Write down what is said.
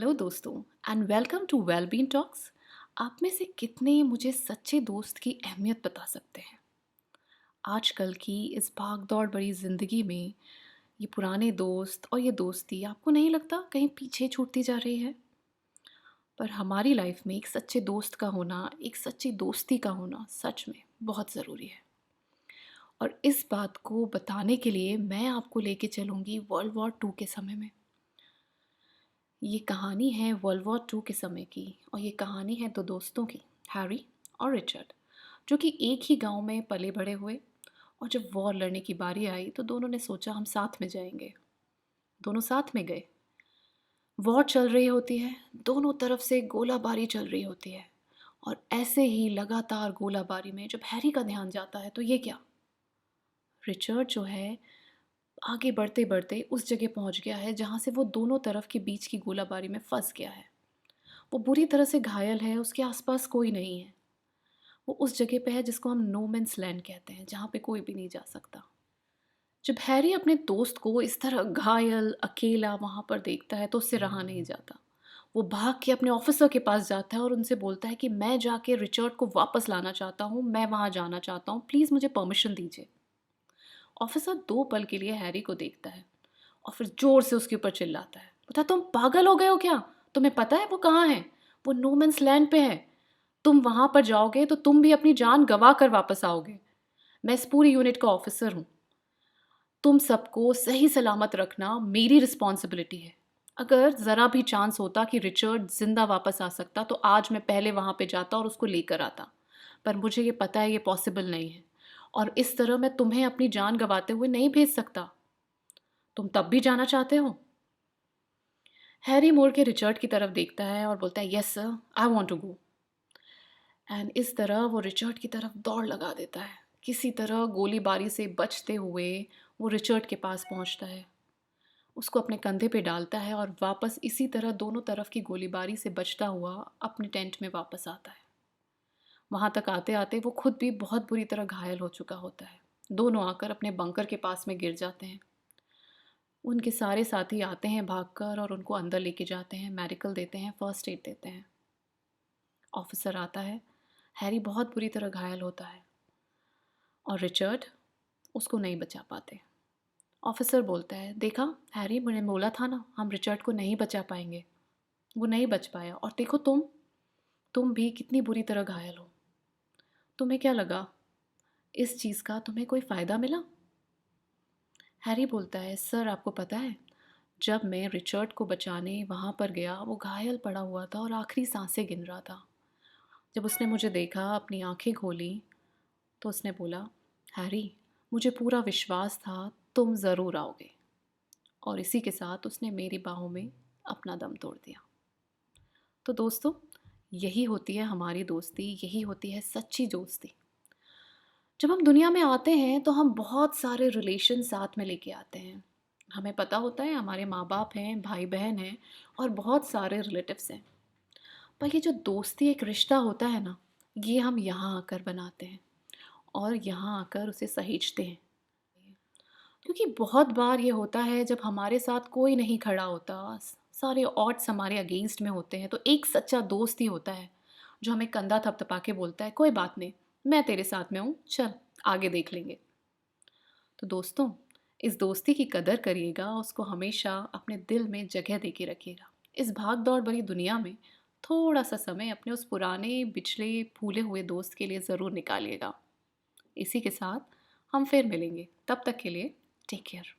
Hello दोस्तों and welcome to wellbeing talks. आप में से कितने मुझे सच्चे दोस्त की अहमियत बता सकते हैं? आजकल की इस भाग दौड़ भरी ज़िंदगी में ये पुराने दोस्त और ये दोस्ती आपको नहीं लगता कहीं पीछे छूटती जा रही है? पर हमारी लाइफ में एक सच्चे दोस्त का होना, एक सच्ची दोस्ती का होना सच में बहुत ज़रूरी है। और इस बात को बताने के लिए मैं आपको लेके चलूँगी वर्ल्ड वॉर टू के समय में। ये कहानी है वर्ल्ड वॉर टू के समय की और ये कहानी है दो दोस्तों की, हैरी और रिचर्ड, जो कि एक ही गांव में पले बड़े हुए। और जब वॉर लड़ने की बारी आई तो दोनों ने सोचा हम साथ में जाएंगे। दोनों साथ में गए। वॉर चल रही होती है, दोनों तरफ से गोलाबारी चल रही होती है। और ऐसे ही लगातार गोलाबारी में जब हैरी का ध्यान जाता है तो ये क्या, रिचर्ड जो है आगे बढ़ते बढ़ते उस जगह पहुंच गया है जहां से वो दोनों तरफ के बीच की गोलाबारी में फंस गया है। वो बुरी तरह से घायल है, उसके आसपास कोई नहीं है। वो उस जगह पे है जिसको हम नो मैंस लैंड कहते हैं, जहाँ पे कोई भी नहीं जा सकता। जब हैरी अपने दोस्त को इस तरह घायल अकेला वहाँ पर देखता है तो उससे रहा नहीं जाता। वो भाग के अपने ऑफिसर के पास जाता है और उनसे बोलता है कि मैं जाके रिचर्ड को वापस लाना चाहता हूँ, मैं वहाँ जाना चाहता हूँ, प्लीज़ मुझे परमिशन दीजिए। ऑफिसर दो पल के लिए हैरी को देखता है और फिर जोर से उसके ऊपर चिल्लाता है, बोलता तुम पागल हो गए हो क्या? तुम्हें पता है वो कहाँ है? वो नो मैंस लैंड पे है। तुम वहां पर जाओगे तो तुम भी अपनी जान गंवा कर वापस आओगे। मैं इस पूरी यूनिट का ऑफिसर हूँ। तुम सबको सही सलामत रखना मेरी रिस्पॉन्सिबिलिटी है। अगर ज़रा भी चांस होता कि रिचर्ड जिंदा वापस आ सकता तो आज मैं पहले वहां पे जाता और उसको लेकर आता। पर मुझे ये पता है ये पॉसिबल नहीं है। और इस तरह मैं तुम्हें अपनी जान गंवाते हुए नहीं भेज सकता। तुम तब भी जाना चाहते हो? हैरी मुड़ के रिचर्ड की तरफ देखता है और बोलता है, yes sir, I want to go. And इस तरह वो रिचर्ड की तरफ दौड़ लगा देता है। किसी तरह गोलीबारी से बचते हुए वो रिचर्ड के पास पहुंचता है, उसको अपने कंधे पे डालता है और वापस इसी तरह दोनों तरफ की गोलीबारी से बचता हुआ अपने टेंट में वापस आता है। वहां तक आते आते वो खुद भी बहुत बुरी तरह घायल हो चुका होता है। दोनों आकर अपने बंकर के पास में गिर जाते हैं। उनके सारे साथी आते हैं भागकर और उनको अंदर लेके जाते हैं, मेडिकल देते हैं, फर्स्ट एड देते हैं। ऑफिसर आता है। हैरी बहुत बुरी तरह घायल होता है और रिचर्ड उसको नहीं बचा पाते। ऑफिसर बोलता है, देखा हैरी, मैंने बोला था ना हम रिचर्ड को नहीं बचा पाएंगे। वो नहीं बच पाया और देखो तुम भी कितनी बुरी तरह घायल हो। तुम्हें क्या लगा इस चीज़ का तुम्हें कोई फ़ायदा मिला? हैरी बोलता है, सर आपको पता है जब मैं रिचर्ड को बचाने वहाँ पर गया वो घायल पड़ा हुआ था और आखिरी सांसें गिन रहा था। जब उसने मुझे देखा, अपनी आंखें खोली, तो उसने बोला, हैरी, मुझे पूरा विश्वास था तुम ज़रूर आओगे। और इसी के साथ उसने मेरी बाहों में अपना दम तोड़ दिया। तो दोस्तों, यही होती है हमारी दोस्ती, यही होती है सच्ची दोस्ती। जब हम दुनिया में आते हैं तो हम बहुत सारे रिलेशन साथ में लेके आते हैं। हमें पता होता है हमारे माँ बाप हैं, भाई बहन हैं और बहुत सारे रिलेटिव्स हैं। पर ये जो दोस्ती एक रिश्ता होता है ना, ये हम यहाँ आकर बनाते हैं और यहाँ आकर उसे सहेजते हैं। क्योंकि बहुत बार ये होता है जब हमारे साथ कोई नहीं खड़ा होता, सारे ऑड्स हमारे अगेंस्ट में होते हैं, तो एक सच्चा दोस्त ही होता है जो हमें कंधा थपथपा के बोलता है, कोई बात नहीं, मैं तेरे साथ में हूँ, चल आगे देख लेंगे। तो दोस्तों, इस दोस्ती की कदर करिएगा, उसको हमेशा अपने दिल में जगह दे के रखिएगा। इस भाग दौड़ भरी दुनिया में थोड़ा सा समय अपने उस पुराने बिछड़े भूले हुए दोस्त के लिए ज़रूर निकालिएगा। इसी के साथ हम फिर मिलेंगे, तब तक के लिए टेक केयर।